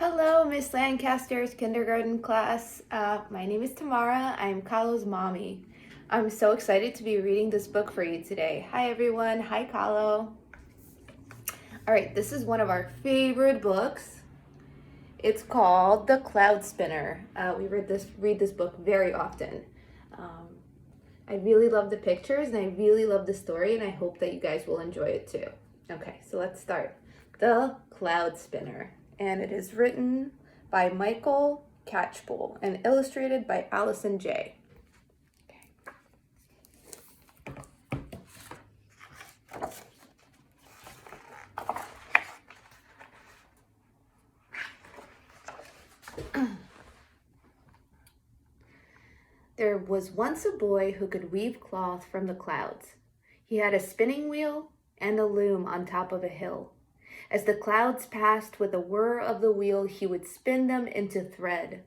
Hello, Miss Lancaster's kindergarten class. My name is Tamara. I'm Kahlos' mommy. I'm so excited to be reading this book for you today. Hi, everyone. Hi, Kahlo. All right, this is one of our favorite books. It's called The Cloud Spinner. We read this book very often. I really love the pictures and I really love the story, and I hope that you guys will enjoy it too. Okay, so let's start. The Cloud Spinner. And it is written by Michael Catchpole and illustrated by Allison J. There was once a boy who could weave cloth from the clouds. He had a spinning wheel and a loom on top of a hill. As the clouds passed with a whir of the wheel, he would spin them into thread.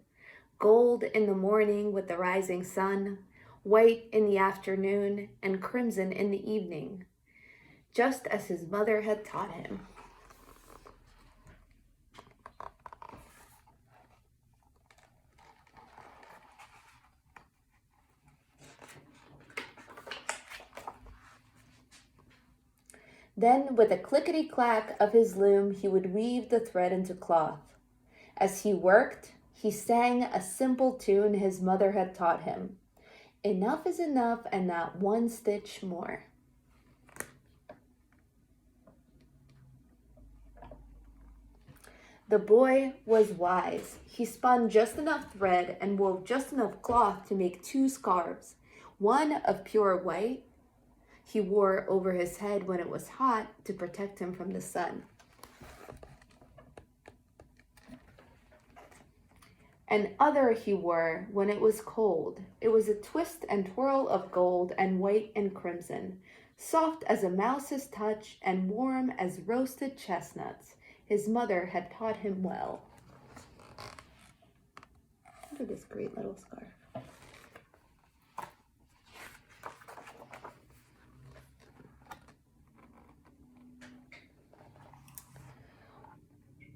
Gold in the morning with the rising sun, white in the afternoon, and crimson in the evening, just as his mother had taught him. Then, with a clickety-clack of his loom, he would weave the thread into cloth. As he worked, he sang a simple tune his mother had taught him. Enough is enough, and not one stitch more. The boy was wise. He spun just enough thread and wove just enough cloth to make 2 scarves, one of pure white he wore over his head when it was hot to protect him from the sun. And other he wore when it was cold. It was a twist and twirl of gold and white and crimson, soft as a mouse's touch and warm as roasted chestnuts. His mother had taught him well. Look at this great little scarf.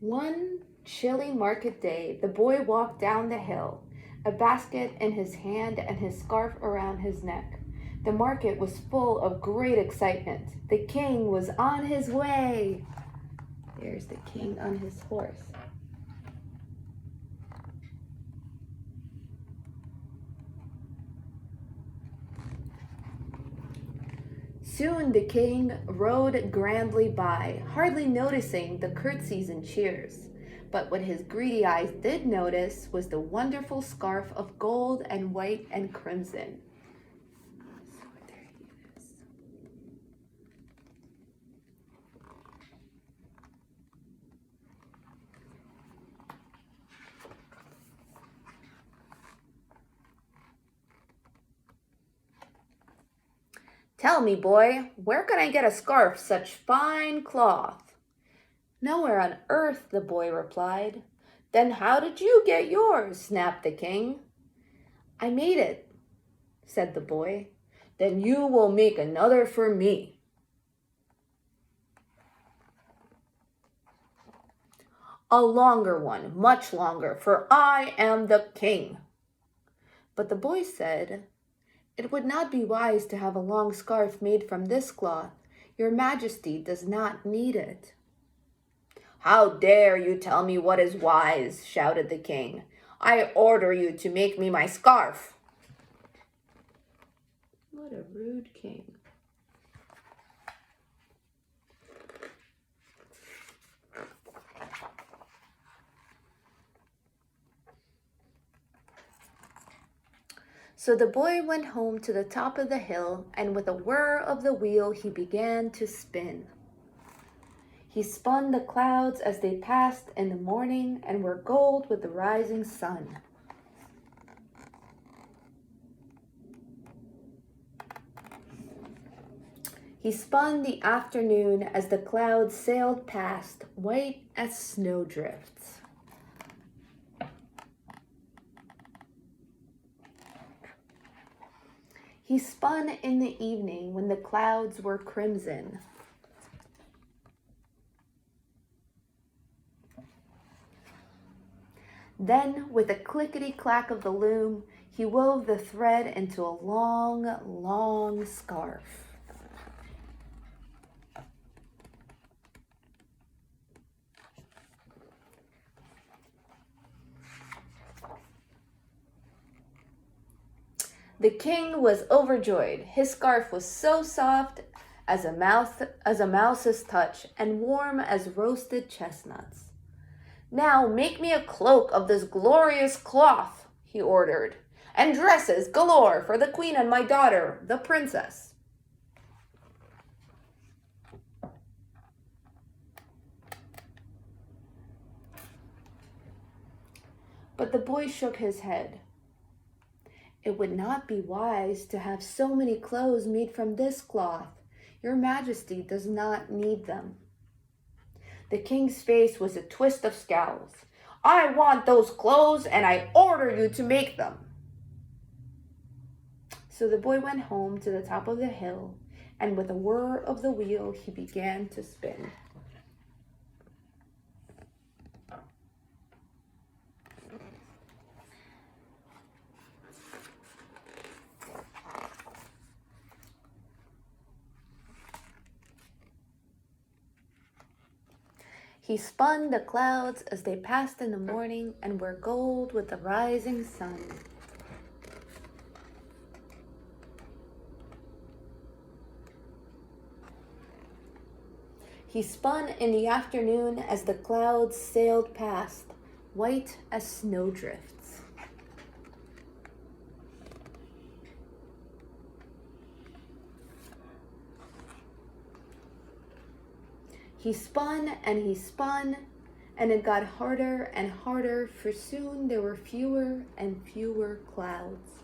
One chilly market day, the boy walked down the hill, a basket in his hand and his scarf around his neck. The market was full of great excitement. The king was on his way. There's the king on his horse. Soon the king rode grandly by, hardly noticing the curtsies and cheers. But what his greedy eyes did notice was the wonderful scarf of gold and white and crimson. So there he is. Tell me, boy, where can I get a scarf such fine cloth? Nowhere on earth, the boy replied. Then how did you get yours? Snapped the king. I made it, said the boy. Then you will make another for me. A longer one, much longer, for I am the king. But the boy said, It would not be wise to have a long scarf made from this cloth. Your Majesty does not need it. How dare you tell me what is wise, shouted the king. I order you to make me my scarf. What a rude king. So the boy went home to the top of the hill, and with a whir of the wheel he began to spin. He spun the clouds as they passed in the morning and were gold with the rising sun. He spun the afternoon as the clouds sailed past, white as snowdrifts. He spun in the evening when the clouds were crimson. Then, with a clickety-clack of the loom, he wove the thread into a long, long scarf. The king was overjoyed. His scarf was so soft as a mouse's touch, and warm as roasted chestnuts. "Now make me a cloak of this glorious cloth," he ordered, "and dresses galore for the queen and my daughter, the princess." But the boy shook his head. "It would not be wise to have so many clothes made from this cloth. Your Majesty does not need them." The king's face was a twist of scowls. "I want those clothes, and I order you to make them." So the boy went home to the top of the hill, and with a whir of the wheel, he began to spin. He spun the clouds as they passed in the morning and were gold with the rising sun. He spun in the afternoon as the clouds sailed past, white as snowdrifts. He spun, and it got harder and harder, for soon there were fewer and fewer clouds.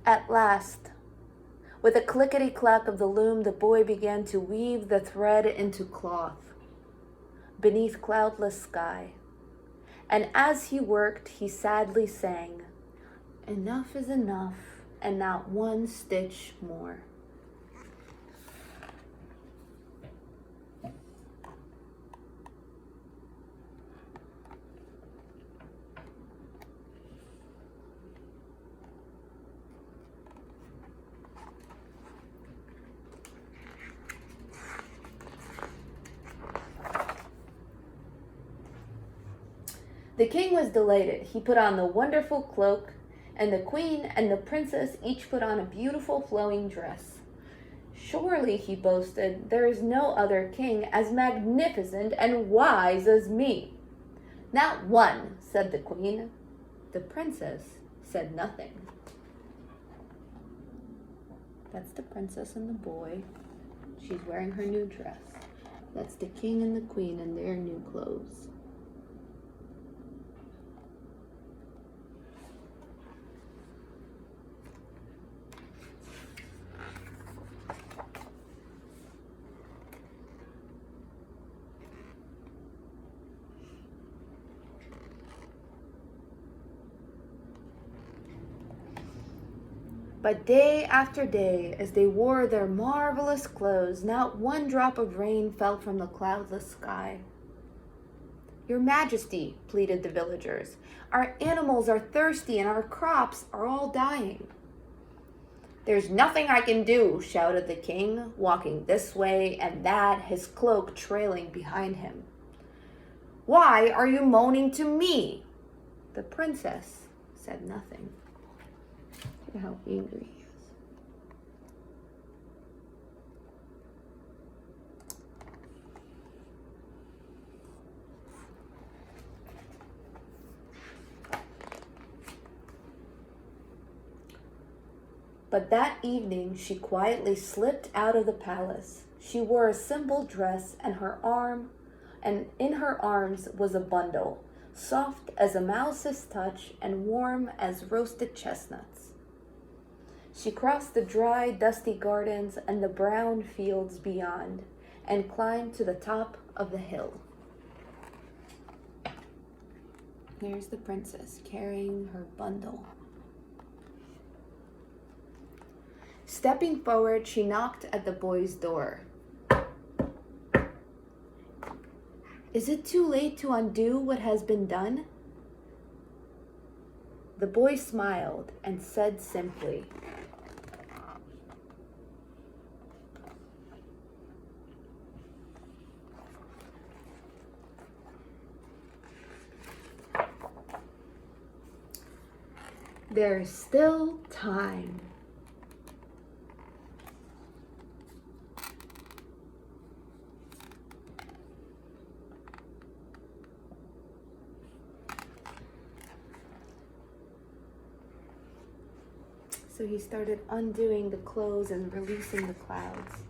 At last, with a clickety-clack of the loom, the boy began to weave the thread into cloth beneath cloudless sky. And as he worked, he sadly sang, "Enough is enough, and not one stitch more." The king was delighted. He put on the wonderful cloak, and the queen and the princess each put on a beautiful flowing dress. "Surely," he boasted, "there is no other king as magnificent and wise as me." "Not one," said the queen. The princess said nothing. That's the princess and the boy. She's wearing her new dress. That's the king and the queen in their new clothes. But day after day, as they wore their marvelous clothes, not one drop of rain fell from the cloudless sky. "Your Majesty," pleaded the villagers, "our animals are thirsty and our crops are all dying." "There's nothing I can do," shouted the king, walking this way and that, his cloak trailing behind him. "Why are you moaning to me?" The princess said nothing. Look at how angry he is. But that evening she quietly slipped out of the palace. She wore a simple dress, and in her arms was a bundle, soft as a mouse's touch and warm as roasted chestnuts. She crossed the dry, dusty gardens and the brown fields beyond, and climbed to the top of the hill. Here's the princess carrying her bundle. Stepping forward, she knocked at the boy's door. Is it too late to undo what has been done? The boy smiled and said simply, "There's still time." So he started undoing the clothes and releasing the clouds.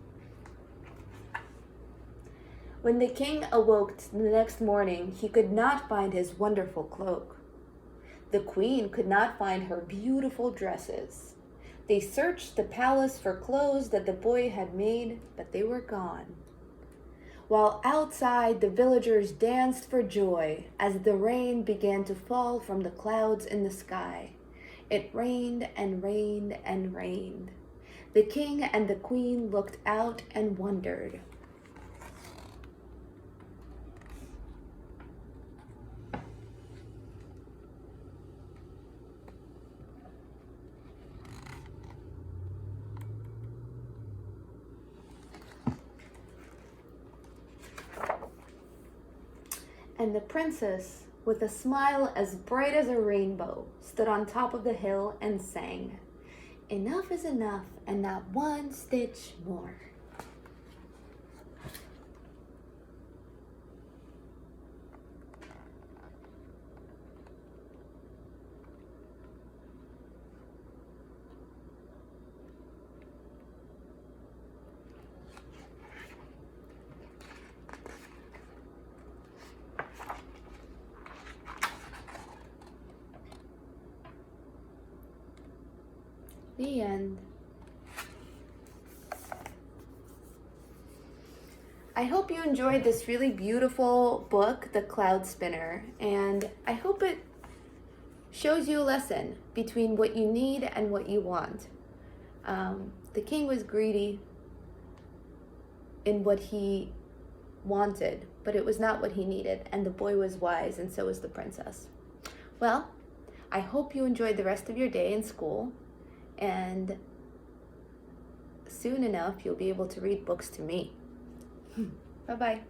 When the king awoke the next morning, he could not find his wonderful cloak. The queen could not find her beautiful dresses. They searched the palace for clothes that the boy had made, but they were gone. While outside, the villagers danced for joy as the rain began to fall from the clouds in the sky. It rained and rained and rained. The king and the queen looked out and wondered. And the princess, with a smile as bright as a rainbow, stood on top of the hill and sang, "Enough is enough, and not one stitch more." The end. I hope you enjoyed this really beautiful book, The Cloud Spinner, and I hope it shows you a lesson between what you need and what you want. The king was greedy in what he wanted, but it was not what he needed, and the boy was wise, and so was the princess. Well, I hope you enjoyed the rest of your day in school, and soon enough you'll be able to read books to me. Bye-bye.